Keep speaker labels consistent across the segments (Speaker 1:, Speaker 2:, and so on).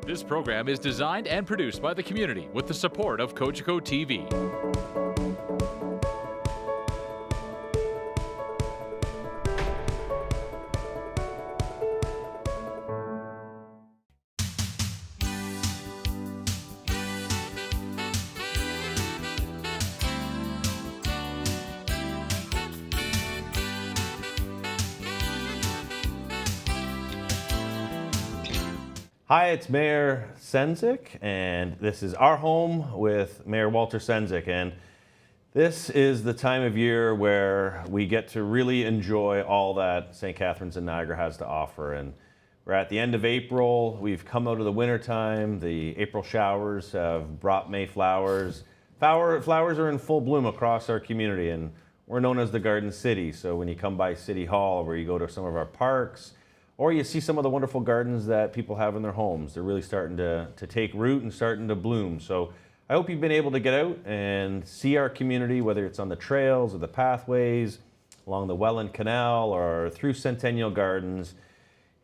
Speaker 1: This program is designed and produced by the community with the support of Cogeco TV.
Speaker 2: Hi, it's Mayor Sendzik, and this is Our Home with Mayor Walter Sendzik. And this is the time of year where we get to really enjoy all that St. Catharines and Niagara has to offer. And we're at the end of April. We've come out of the winter time. The April showers have brought May flowers. Flowers are in full bloom across our community, and we're known as the Garden City. So when you come by City Hall, where you go to some of our parks, or you see some of the wonderful gardens that people have in their homes, they're really starting to take root and starting to bloom. So I hope you've been able to get out and see our community, whether it's on the trails or the pathways, along the Welland Canal or through Centennial Gardens.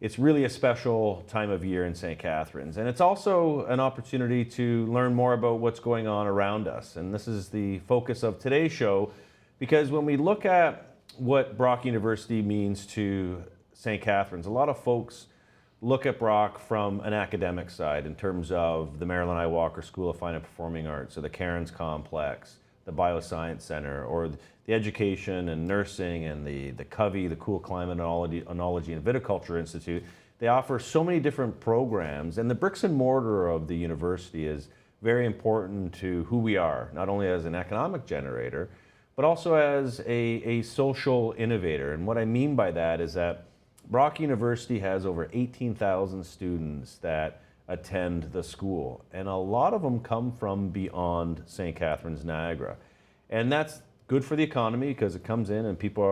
Speaker 2: It's really a special time of year in St. Catharines. And it's also an opportunity to learn more about what's going on around us. And this is the focus of today's show, because when we look at what Brock University means to St. Catharines, a lot of folks look at Brock from an academic side in terms of the Marilyn I. Walker School of Fine and Performing Arts, or the Cairns Complex, the Bioscience Center, or the education and nursing, and the Covey, the Cool Climate Enology and Viticulture Institute. They offer so many different programs, and the bricks and mortar of the university is very important to who we are, not only as an economic generator, but also as a social innovator. And what I mean by that is that Brock University has over 18,000 students that attend the school, and a lot of them come from beyond St. Catharines, Niagara. And that's good for the economy, because it comes in and people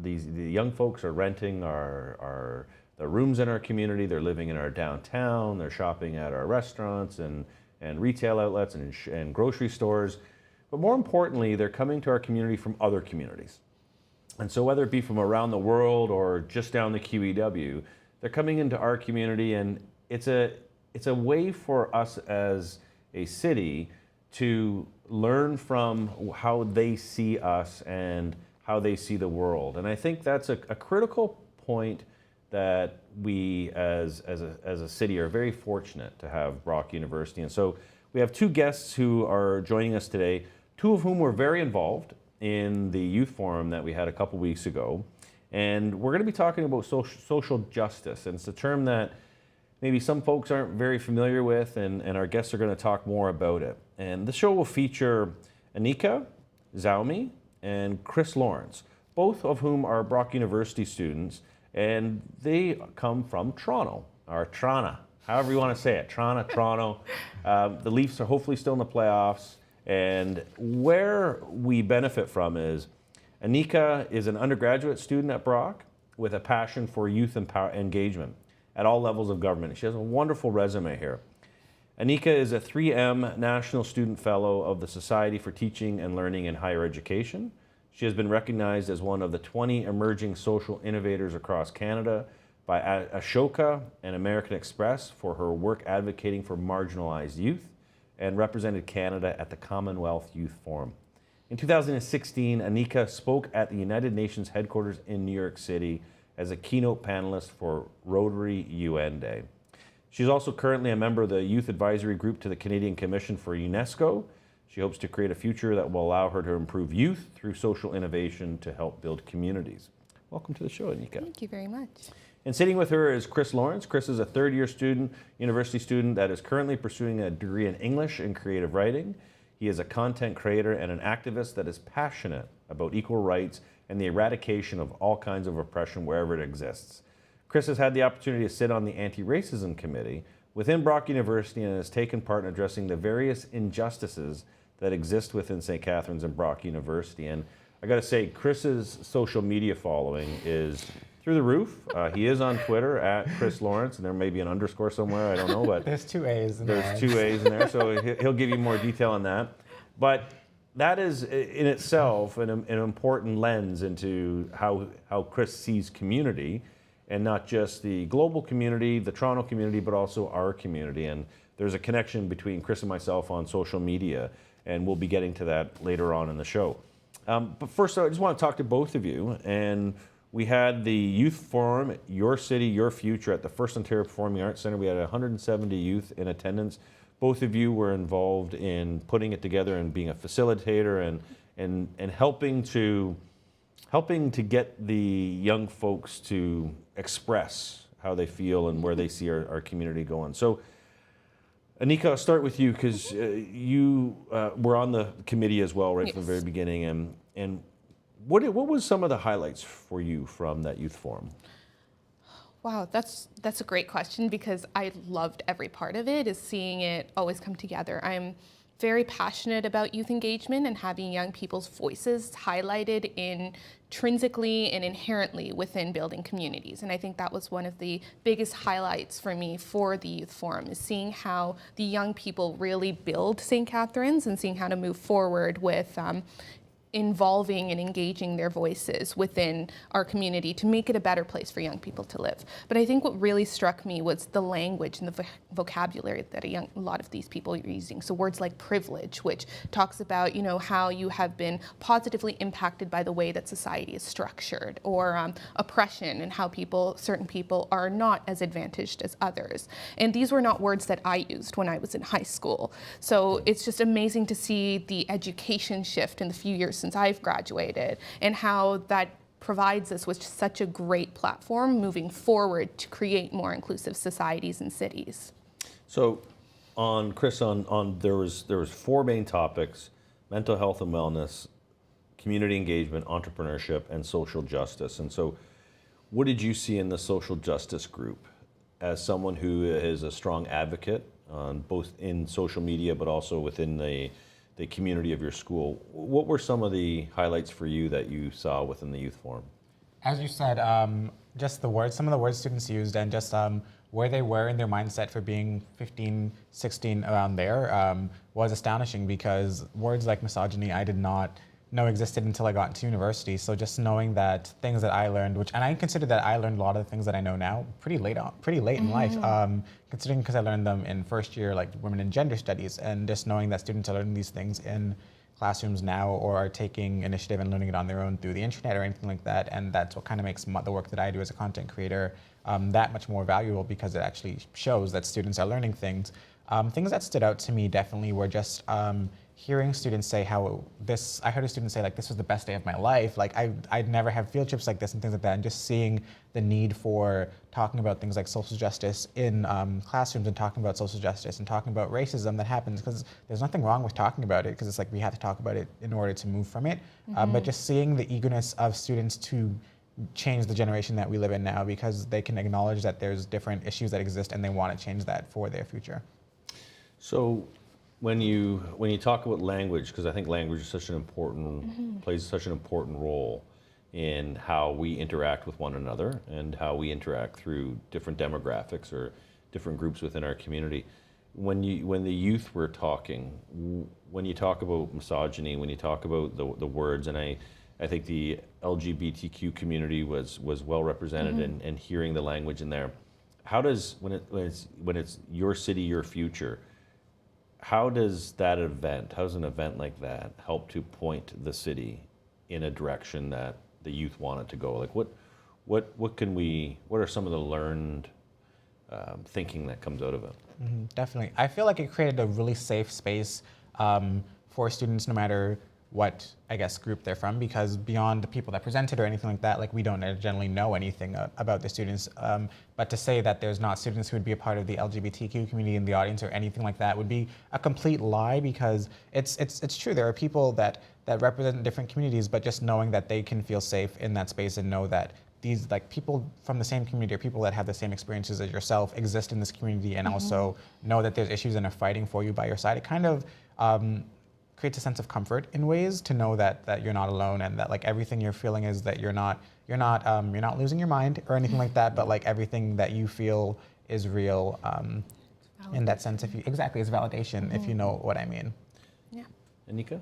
Speaker 2: the young folks are renting the rooms in our community, they're living in our downtown, they're shopping at our restaurants and retail outlets and grocery stores. But more importantly, they're coming to our community from other communities. And so whether it be from around the world or just down the QEW, they're coming into our community, and it's a way for us as a city to learn from how they see us and how they see the world. And I think that's a critical point that we as a city are very fortunate to have Brock University. And so we have two guests who are joining us today, two of whom were very involved in the youth forum that we had a couple weeks ago. And we're going to be talking about social justice. And it's a term that maybe some folks aren't very familiar with, and our guests are going to talk more about it. And the show will feature Aniqah, Zwomi, and Chris Lawrence, both of whom are Brock University students, and they come from Toronto, or Toronto, however you want to say it, Toronto. The Leafs are hopefully still in the playoffs. And where we benefit from is Aniqah is an undergraduate student at Brock with a passion for youth engagement at all levels of government. She has a wonderful resume here. Aniqah is a 3M National Student Fellow of the Society for Teaching and Learning in Higher Education. She has been recognized as one of the 20 emerging social innovators across Canada by Ashoka and American Express for her work advocating for marginalized youth, and represented Canada at the Commonwealth Youth Forum. In 2016, Aniqah spoke at the United Nations headquarters in New York City as a keynote panelist for Rotary UN Day. She's also currently a member of the Youth Advisory Group to the Canadian Commission for UNESCO. She hopes to create a future that will allow her to improve youth through social innovation to help build communities. Welcome to the show, Aniqah.
Speaker 3: Thank you very much.
Speaker 2: And sitting with her is Chris Lawrence. Chris is a third-year university student that is currently pursuing a degree in English and creative writing. He is a content creator and an activist that is passionate about equal rights and the eradication of all kinds of oppression wherever it exists. Chris has had the opportunity to sit on the Anti-Racism Committee within Brock University and has taken part in addressing the various injustices that exist within St. Catharines and Brock University. And I got to say, Chris's social media following is through the roof. He is on Twitter at Chris Lawrence, and there may be an underscore somewhere, I don't know, but
Speaker 4: there's two A's in there.
Speaker 2: There's two A's in there, so he'll give you more detail on that. But that is in itself an important lens into how Chris sees community. and not just the global community, the Toronto community, but also our community. And there's a connection between Chris and myself on social media, and we'll be getting to that later on in the show. But first, I just want to talk to both of you. And we had the Youth Forum, Your City, Your Future, at the First Ontario Performing Arts Centre. We had 170 youth in attendance. Both of you were involved in putting it together and being a facilitator and helping to get the young folks to express how they feel and where they see our community going. So, Aniqah, I'll start with you, because you were on the committee as well, right,
Speaker 3: Yes.
Speaker 2: from the very beginning. And what was some of the highlights for you from that youth forum?
Speaker 3: Wow, that's a great question, because I loved every part of it, is seeing it always come together. I'm very passionate about youth engagement and having young people's voices highlighted intrinsically and inherently within building communities. And I think that was one of the biggest highlights for me for the Youth Forum, is seeing how the young people really build St. Catharines and seeing how to move forward with involving and engaging their voices within our community to make it a better place for young people to live. But I think what really struck me was the language and the vocabulary that a lot of these people are using. So words like privilege, which talks about, how you have been positively impacted by the way that society is structured, or oppression and how certain people are not as advantaged as others. And these were not words that I used when I was in high school. So it's just amazing to see the education shift in the few years since I've graduated, and how that provides us with such a great platform moving forward to create more inclusive societies and cities.
Speaker 2: So, Chris, there was 4 main topics: mental health and wellness, community engagement, entrepreneurship, and social justice. And so, what did you see in the social justice group as someone who is a strong advocate, both in social media but also within the community of your school? What were some of the highlights for you that you saw within the youth forum?
Speaker 4: As you said, just some of the words students used, and just where they were in their mindset for being 15, 16, around there, was astonishing, because words like misogyny I did not know existed until I got into university. So just knowing that things that I learned, and I consider that I learned a lot of the things that I know now pretty late in life, considering, because I learned them in first year, like women and gender studies, and just knowing that students are learning these things in classrooms now, or are taking initiative and learning it on their own through the internet or anything like that. And that's what kind of makes the work that I do as a content creator that much more valuable, because it actually shows that students are learning things. Things that stood out to me definitely were just hearing students say I heard a student say, like, this was the best day of my life. Like, I'd never had field trips like this and things like that. And just seeing the need for talking about things like social justice in classrooms, and talking about social justice and talking about racism that happens, because there's nothing wrong with talking about it, because it's like we have to talk about it in order to move from it. But just seeing the eagerness of students to change the generation that we live in now, because they can acknowledge that there's different issues that exist and they want to change that for their future.
Speaker 2: So, when you talk about language, because I think language is such an important plays such an important role in how we interact with one another and how we interact through different demographics or different groups within our community. When the youth were talking, when you talk about misogyny, when you talk about the words, and I think the LGBTQ community was well represented, and hearing the language in there. How does when it's your city, your future? How does an event like that help to point the city in a direction that the youth want it to go? Like, what are some of the learned thinking that comes out of it?
Speaker 4: Definitely. I feel like it created a really safe space for students, no matter what, I guess, group they're from, because beyond the people that presented or anything like that, like, we don't generally know anything about the students. But to say that there's not students who would be a part of the LGBTQ community in the audience or anything like that would be a complete lie, because it's true. There are people that represent different communities, but just knowing that they can feel safe in that space and know that these, like, people from the same community or people that have the same experiences as yourself exist in this community, and also know that there's issues and are fighting for you by your side. It kind of creates a sense of comfort in ways, to know that you're not alone, and that, like, everything you're feeling is that you're not losing your mind or anything like that, but, like, everything that you feel is real in that sense. It's validation, if you know what I mean.
Speaker 3: Yeah.
Speaker 2: Aniqah?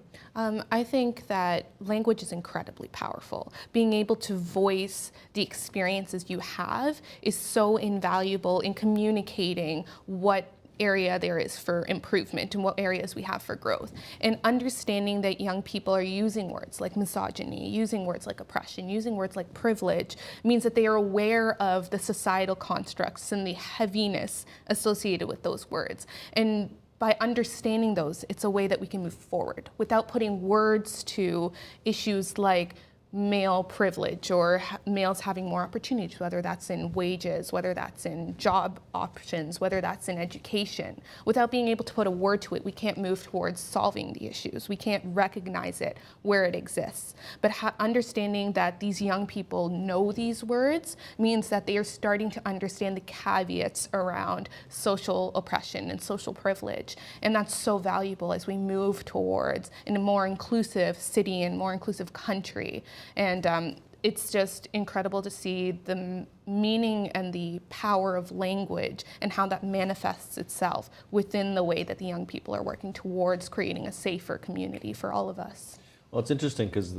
Speaker 3: I think that language is incredibly powerful. Being able to voice the experiences you have is so invaluable in communicating what area there is for improvement and what areas we have for growth. And understanding that young people are using words like misogyny, using words like oppression, using words like privilege, means that they are aware of the societal constructs and the heaviness associated with those words. And by understanding those, it's a way that we can move forward without putting words to issues like male privilege or males having more opportunities, whether that's in wages, whether that's in job options, whether that's in education. Without being able to put a word to it, we can't move towards solving the issues. We can't recognize it where it exists. But understanding that these young people know these words means that they are starting to understand the caveats around social oppression and social privilege. And that's so valuable as we move towards a more inclusive city and more inclusive country. And it's just incredible to see the meaning and the power of language and how that manifests itself within the way that the young people are working towards creating a safer community for all of us.
Speaker 2: Well, it's interesting because,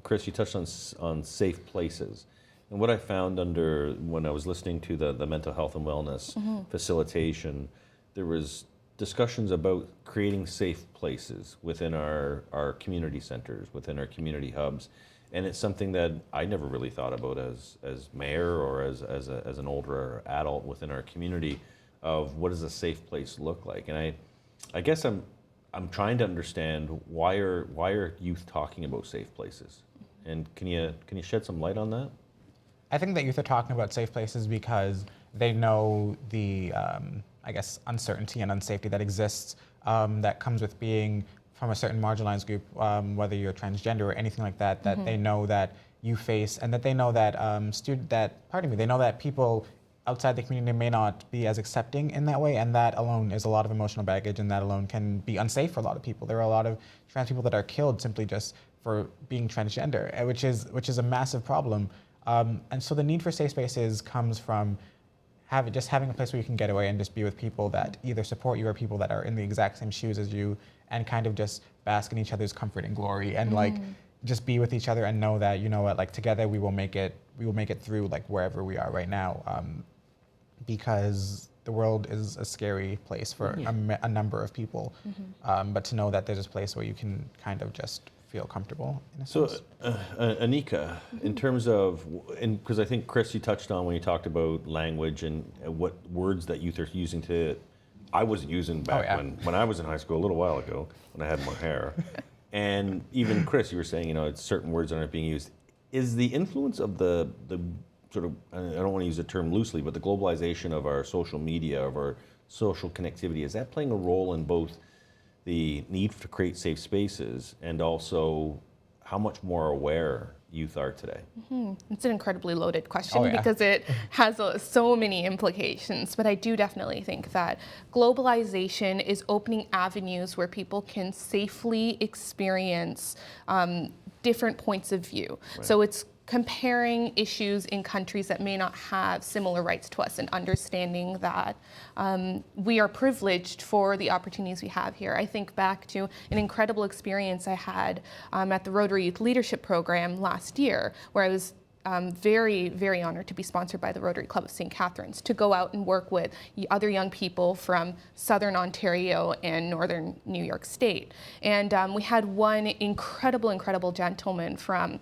Speaker 2: Chris, you touched on safe places. And what I found when I was listening to the mental health and wellness facilitation, there was discussions about creating safe places within our community centers, within our community hubs. And it's something that I never really thought about as mayor or as an older adult within our community of what does a safe place look like. And I guess I'm trying to understand why are youth talking about safe places? And can you shed some light on that?
Speaker 4: I think that youth are talking about safe places because they know the, I guess, uncertainty and unsafety that exists that comes with being from a certain marginalized group, whether you're transgender or anything like that, that they know that you face, and that they know that they know that people outside the community may not be as accepting in that way, and that alone is a lot of emotional baggage, and that alone can be unsafe for a lot of people. There are a lot of trans people that are killed simply just for being transgender, which is a massive problem. And so the need for safe spaces comes from having a place where you can get away and just be with people that either support you or people that are in the exact same shoes as you, and kind of just bask in each other's comfort and glory, and like just be with each other and know that, you know what, like together we will make it through like wherever we are right now, because the world is a scary place for a number of people, but to know that there's this place where you can kind of just feel comfortable in a sense.
Speaker 2: Aniqah, in terms of, because I think Chris, you touched on when you talked about language and what words that youth are using I was using back when I was in high school a little while ago when I had more hair. And even Chris, you were saying, it's certain words that aren't being used. Is the influence of the sort of, I don't want to use the term loosely, but the globalization of our social media, of our social connectivity, is that playing a role in both the need to create safe spaces and also how much more aware youth are today?
Speaker 3: It's an incredibly loaded question because it has so many implications, but I do definitely think that globalization is opening avenues where people can safely experience different points of view. Right. So it's comparing issues in countries that may not have similar rights to us and understanding that we are privileged for the opportunities we have here. I think back to an incredible experience I had at the Rotary Youth Leadership Program last year, where I was very, very honored to be sponsored by the Rotary Club of St. Catharines to go out and work with other young people from Southern Ontario and Northern New York State. And we had one incredible gentleman from,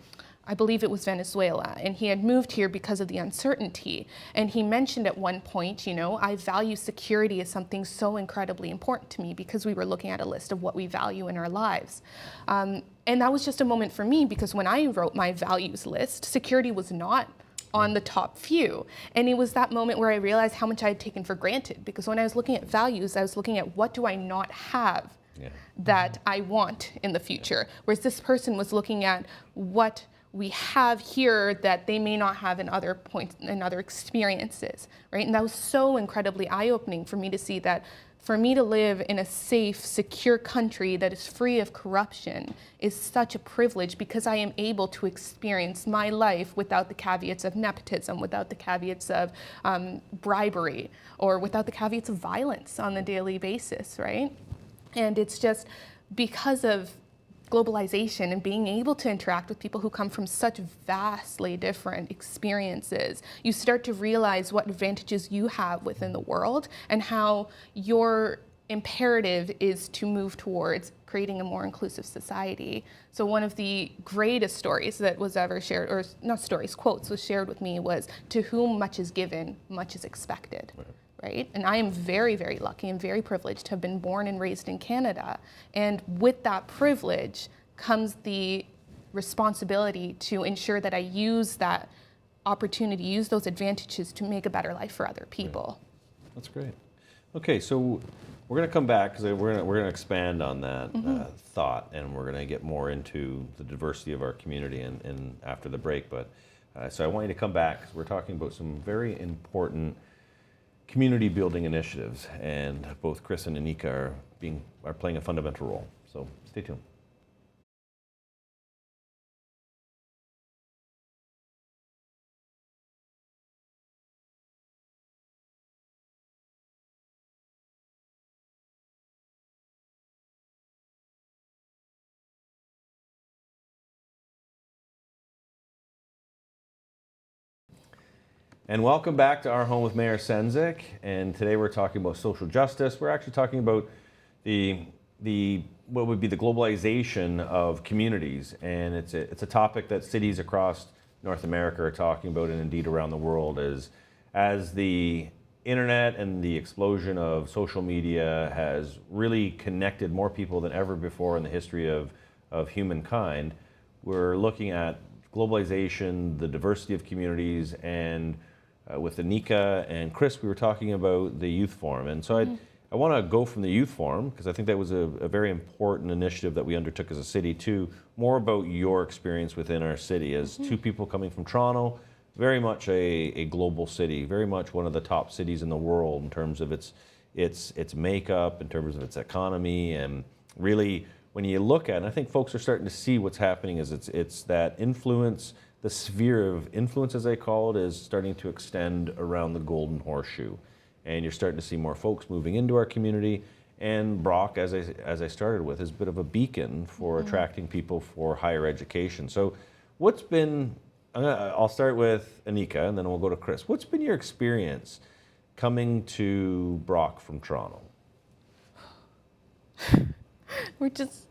Speaker 3: I believe it was Venezuela, and he had moved here because of the uncertainty. And he mentioned at one point, I value security as something so incredibly important to me, because we were looking at a list of what we value in our lives. And that was just a moment for me, because when I wrote my values list, security was not on the top few. And it was that moment where I realized how much I had taken for granted, because when I was looking at values, I was looking at what do I not have that I want in the future. Whereas this person was looking at what we have here that they may not have in other points, in other experiences, right? And that was so incredibly eye-opening for me to see that for me to live in a safe, secure country that is free of corruption is such a privilege, because I am able to experience my life without the caveats of nepotism, without the caveats of bribery, or without the caveats of violence on a daily basis, right? And it's just because of globalization and being able to interact with people who come from such vastly different experiences, you start to realize what advantages you have within the world and how your imperative is to move towards creating a more inclusive society. So one of the greatest stories that was ever shared, or not stories, quotes was shared with me was, "To whom much is given, much is expected." Right? And I am very, very lucky and very privileged to have been born and raised in Canada. And with that privilege comes the responsibility to ensure that I use that opportunity, use those advantages to make a better life for other people.
Speaker 2: That's great. Okay, so we're going to come back because we're going to expand on that thought, and we're going to get more into the diversity of our community and after the break. But so I want you to come back because we're talking about some very important community building initiatives, and both Chris and Aniqah are playing a fundamental role. So stay tuned. And welcome back to Our Home with Mayor Sendzik. And today we're talking about social justice. We're actually talking about the what would be the globalization of communities. And it's a topic that cities across North America are talking about, and indeed around the world, as the internet and the explosion of social media has really connected more people than ever before in the history of humankind. We're looking at globalization, the diversity of communities, and with Aniqah and Chris, we were talking about the Youth Forum. And so I want to go from the Youth Forum, because I think that was a very important initiative that we undertook as a city, to more about your experience within our city as two people coming from Toronto, very much a global city, very much one of the top cities in the world in terms of its makeup, in terms of its economy, and really when you look at it, and I think folks are starting to see what's happening, is it's that influence. The sphere of influence, as they call it, is starting to extend around the Golden Horseshoe. And you're starting to see more folks moving into our community. And Brock, as I started with, is a bit of a beacon for attracting people for higher education. So what's been, I'll start with Aniqah, and then we'll go to Chris. What's been your experience coming to Brock from Toronto?
Speaker 3: We're just,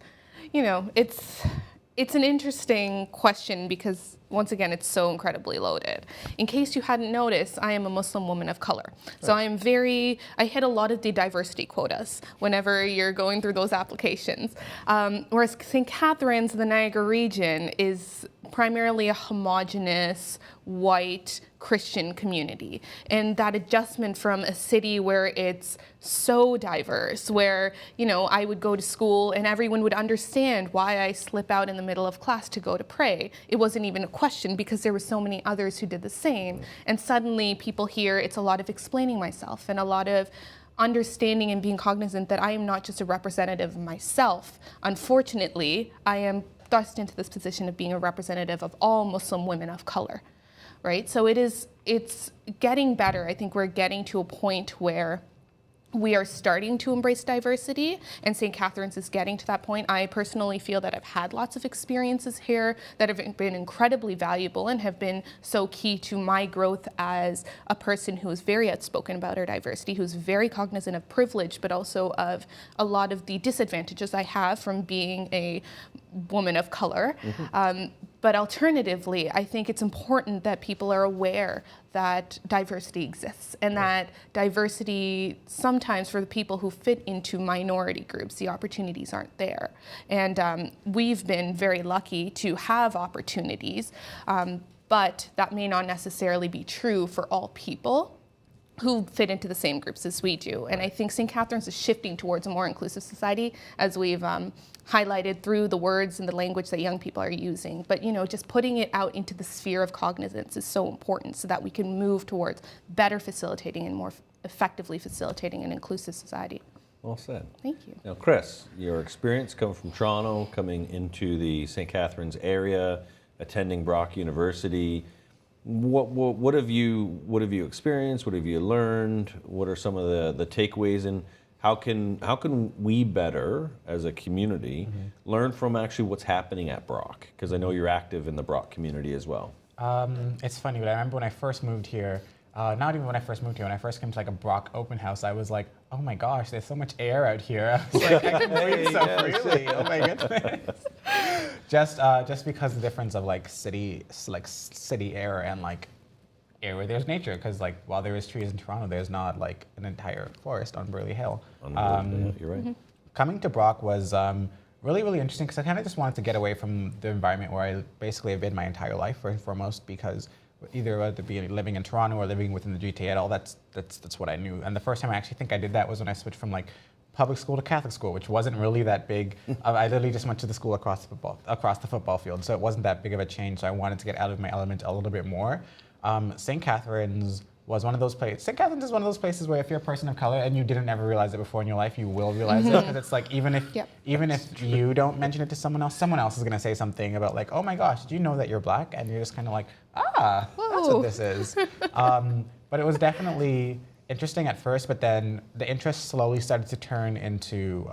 Speaker 3: it's an interesting question because, once again, it's so incredibly loaded. In case you hadn't noticed, I am a Muslim woman of color. So I hit a lot of the diversity quotas whenever you're going through those applications. Whereas St. Catharines, the Niagara region, is primarily a homogenous, white, Christian community. And that adjustment from a city where it's so diverse, where, I would go to school and everyone would understand why I slip out in the middle of class to go to pray. It wasn't even a question because there were so many others who did the same. And suddenly people hear it's a lot of explaining myself and a lot of understanding and being cognizant that I am not just a representative of myself. Unfortunately, I am thrust into this position of being a representative of all Muslim women of color, right? So it's getting better. I think we're getting to a point where we are starting to embrace diversity, and St. Catharines is getting to that point. I personally feel that I've had lots of experiences here that have been incredibly valuable and have been so key to my growth as a person who is very outspoken about our diversity, who's very cognizant of privilege, but also of a lot of the disadvantages I have from being a woman of color. But alternatively, I think it's important that people are aware that diversity exists, and that diversity sometimes for the people who fit into minority groups, the opportunities aren't there. And we've been very lucky to have opportunities, but that may not necessarily be true for all people who fit into the same groups as we do. And I think St. Catharines is shifting towards a more inclusive society, as we've highlighted through the words and the language that young people are using. But just putting it out into the sphere of cognizance is so important so that we can move towards better facilitating and more effectively facilitating an inclusive society.
Speaker 2: Well said.
Speaker 3: Thank you.
Speaker 2: Now, Chris, your experience coming from Toronto, coming into the St. Catharines area, attending Brock University, what have you experienced? What have you learned? What are some of the takeaways, and how can we better as a community learn from actually what's happening at Brock? Because I know you're active in the Brock community as well.
Speaker 4: It's funny, but I remember when I first moved here, not even when I first moved here, when I first came to like a Brock open house, I was like, oh my gosh, there's so much air out here. I was like, I can breathe so freely. Oh my goodness. Just because the difference of like city air and like air where there's nature, because like while there is trees in Toronto, there's not like an entire forest on Burley Hill.
Speaker 2: You're right.
Speaker 4: Coming to Brock was really, really interesting because I kind of just wanted to get away from the environment where I basically have been my entire life, first and foremost, because either whether it be living in Toronto or living within the GTA at all, that's what I knew. And the first time I actually think I did that was when I switched from like public school to Catholic school, which wasn't really that big. I literally just went to the school across the football field, so it wasn't that big of a change. So I wanted to get out of my element a little bit more. St. Catharines was one of those places. St. Catharines is one of those places where if you're a person of color and you didn't ever realize it before in your life, you will realize it, because it's like even if you don't mention it to someone else is gonna say something about like, oh my gosh, did you know that you're black? And you're just kind of like, that's what this is. But it was definitely interesting at first, but then the interest slowly started to turn into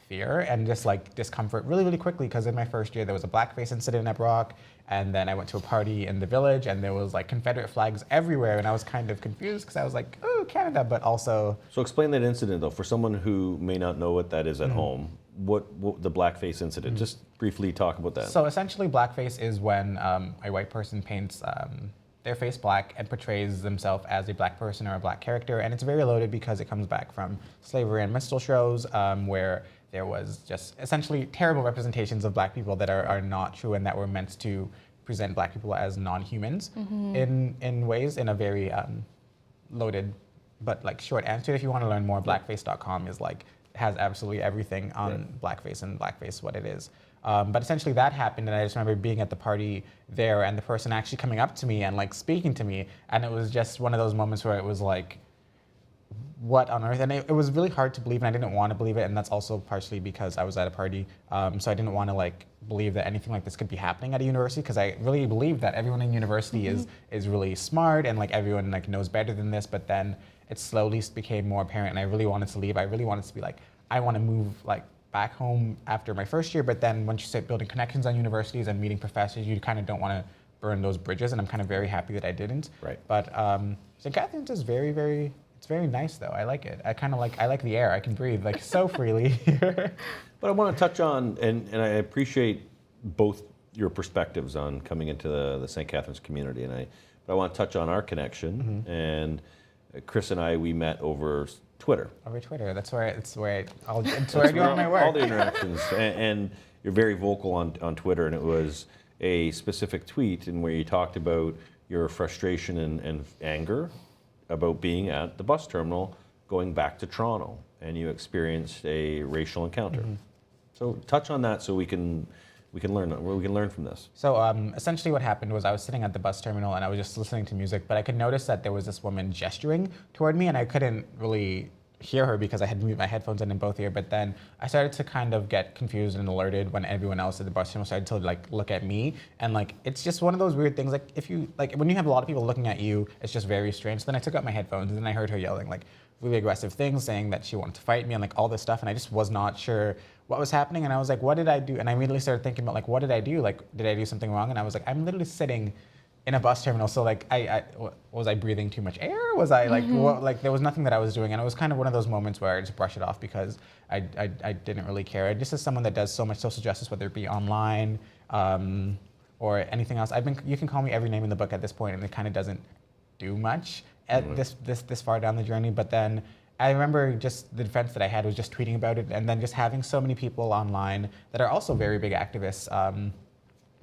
Speaker 4: fear and just like discomfort really, really quickly, because in my first year there was a blackface incident at Brock, and then I went to a party in the village and there was like Confederate flags everywhere, and I was kind of confused because I was like, oh, Canada, but also...
Speaker 2: So explain that incident though, for someone who may not know what that is at home. What the blackface incident, just briefly talk about that.
Speaker 4: So essentially blackface is when a white person paints their face black and portrays themselves as a black person or a black character, and it's very loaded because it comes back from slavery and minstrel shows where there was just essentially terrible representations of black people that are not true and that were meant to present black people as non-humans in ways, in a very loaded but like short answer. If you want to learn more, blackface.com is like, has absolutely everything on blackface and blackface what it is. But essentially that happened, and I just remember being at the party there and the person actually coming up to me and like speaking to me, and it was just one of those moments where it was like, what on earth? And it was really hard to believe, and I didn't want to believe it, and that's also partially because I was at a party, so I didn't want to like believe that anything like this could be happening at a university, because I really believed that everyone in university is really smart and like everyone like knows better than this. But then it slowly became more apparent, and I really wanted to leave. I really wanted to be like, I want to move like back home after my first year. But then once you start building connections on universities and meeting professors, you kind of don't want to burn those bridges, and I'm kind of very happy that I didn't.
Speaker 2: Right.
Speaker 4: But St. Catharines is very, very, it's very nice though. I like it. I like the air. I can breathe like so freely here.
Speaker 2: But I want to touch on, and I appreciate both your perspectives on coming into the St. Catharines community, but I want to touch on our connection. And Chris and I, we met over Twitter.
Speaker 4: Over Twitter, that's where I do all my work.
Speaker 2: All the interactions, and you're very vocal on Twitter, and it was a specific tweet in where you talked about your frustration and anger about being at the bus terminal going back to Toronto, and you experienced a racial encounter. So touch on that so we can learn from this.
Speaker 4: So essentially what happened was I was sitting at the bus terminal and I was just listening to music, but I could notice that there was this woman gesturing toward me, and I couldn't really hear her because I had moved my headphones in both ears. But then I started to kind of get confused and alerted when everyone else at the bus terminal started to like look at me, and like it's just one of those weird things. Like if you like when you have a lot of people looking at you, it's just very strange. So then I took out my headphones and then I heard her yelling like really aggressive things, saying that she wanted to fight me and like all this stuff, and I just was not sure what was happening. And I was like, what did I do? And I immediately started thinking about like, what did I do? Like, did I do something wrong? And I was like, I'm literally sitting in a bus terminal, so like, was I breathing too much air? Was I like, like there was nothing that I was doing, and it was kind of one of those moments where I just brush it off because I didn't really care. Just as someone that does so much social justice, whether it be online or anything else, you can call me every name in the book at this point, and it kind of doesn't do much at this far down the journey. But then I remember just the defense that I had was just tweeting about it, and then just having so many people online that are also very big activists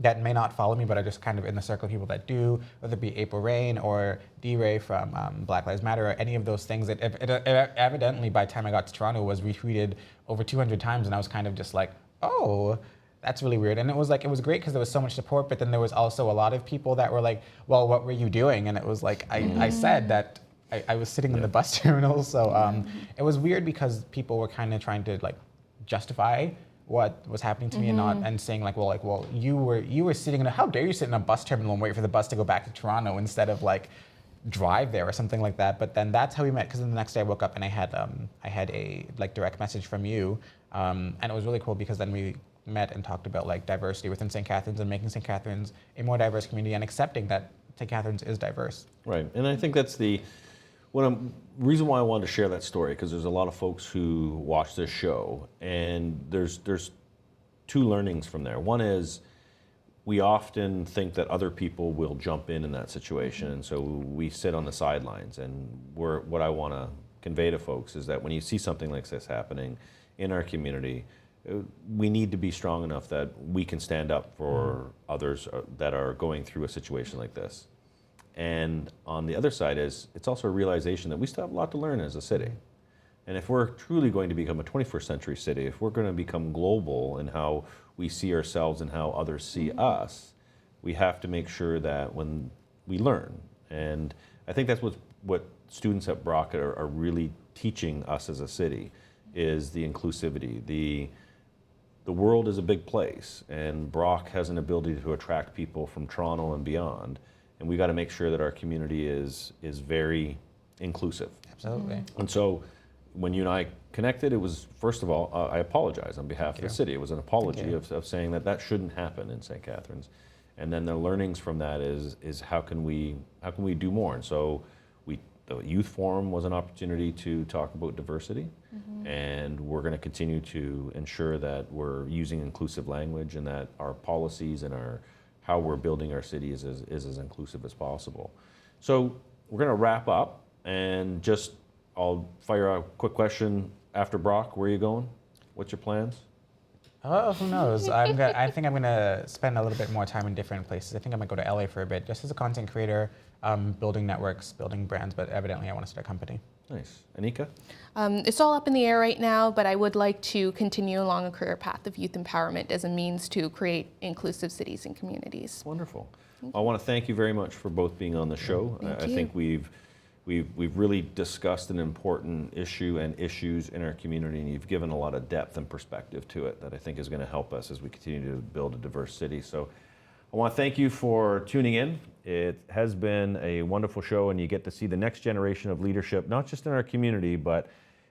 Speaker 4: that may not follow me, but are just kind of in the circle of people that do, whether it be April Rain or D-Ray from Black Lives Matter or any of those things. It evidently, by the time I got to Toronto, was retweeted over 200 times, and I was kind of just like, oh, that's really weird. And it was great because there was so much support, but then there was also a lot of people that were like, well, what were you doing? And it was like, I said that I was sitting in the bus terminal. So it was weird because people were kind of trying to like justify what was happening to me and saying like, well, you were sitting in how dare you sit in a bus terminal and wait for the bus to go back to Toronto instead of like drive there or something like that. But then that's how we met, because then the next day I woke up and I had a like direct message from you, and it was really cool because then we met and talked about like diversity within St. Catharines and making St. Catharines a more diverse community and accepting that St. Catharines is diverse.
Speaker 2: Right, and I think that's the reason why I wanted to share that story, because there's a lot of folks who watch this show, and there's two learnings from there. One is we often think that other people will jump in that situation, and so we sit on the sidelines. And what I want to convey to folks is that when you see something like this happening in our community, we need to be strong enough that we can stand up for others that are going through a situation like this. And on the other side is, it's also a realization that we still have a lot to learn as a city. And if we're truly going to become a 21st century city, if we're going to become global in how we see ourselves and how others see us, we have to make sure that when we learn. And I think that's what students at Brock are really teaching us as a city, is the inclusivity. The world is a big place, and Brock has an ability to attract people from Toronto and beyond. And we got to make sure that our community is very inclusive.
Speaker 4: Absolutely.
Speaker 2: And so when you and I connected, it was, first of all, I apologize on behalf of the city. It was an apology of saying that shouldn't happen in St. Catharines. And then the learnings from that is how can we do more? And so the youth forum was an opportunity to talk about diversity, and we're going to continue to ensure that we're using inclusive language and that our policies and how we're building our city is as inclusive as possible. So we're going to wrap up, and I'll fire out a quick question. After Brock, where are you going? What's your plans?
Speaker 4: Oh, who knows? I think I'm gonna spend a little bit more time in different places. I think I might go to LA for a bit, just as a content creator, building networks, building brands, but evidently I want to start a company.
Speaker 2: Nice. Aniqah?
Speaker 3: It's all up in the air right now, but I would like to continue along a career path of youth empowerment as a means to create inclusive cities and communities.
Speaker 2: Wonderful. I want to thank you very much for both being on the show. I think we've really discussed an important issue and issues in our community, and you've given a lot of depth and perspective to it that I think is going to help us as we continue to build a diverse city. So I want to thank you for tuning in. It has been a wonderful show, and you get to see the next generation of leadership, not just in our community, but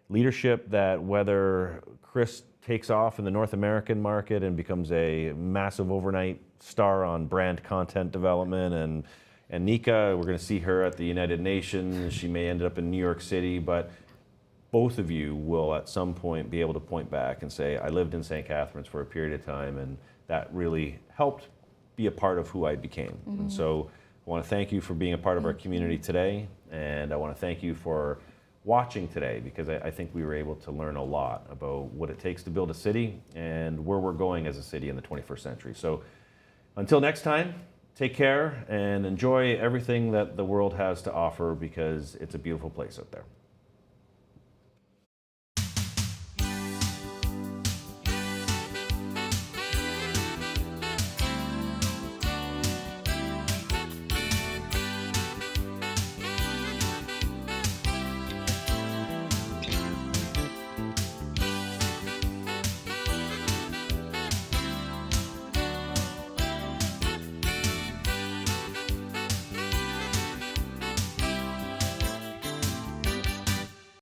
Speaker 2: leadership that, whether Chris takes off in the North American market and becomes a massive overnight star on brand content development, and Aniqah, we're going to see her at the United Nations. She may end up in New York City, but both of you will at some point be able to point back and say, I lived in St. Catharines for a period of time, and that really helped be a part of who I became. And so I want to thank you for being a part of our community today, and I want to thank you for watching today, because I think we were able to learn a lot about what it takes to build a city and where we're going as a city in the 21st century. So until next time, take care and enjoy everything that the world has to offer, because it's a beautiful place out there.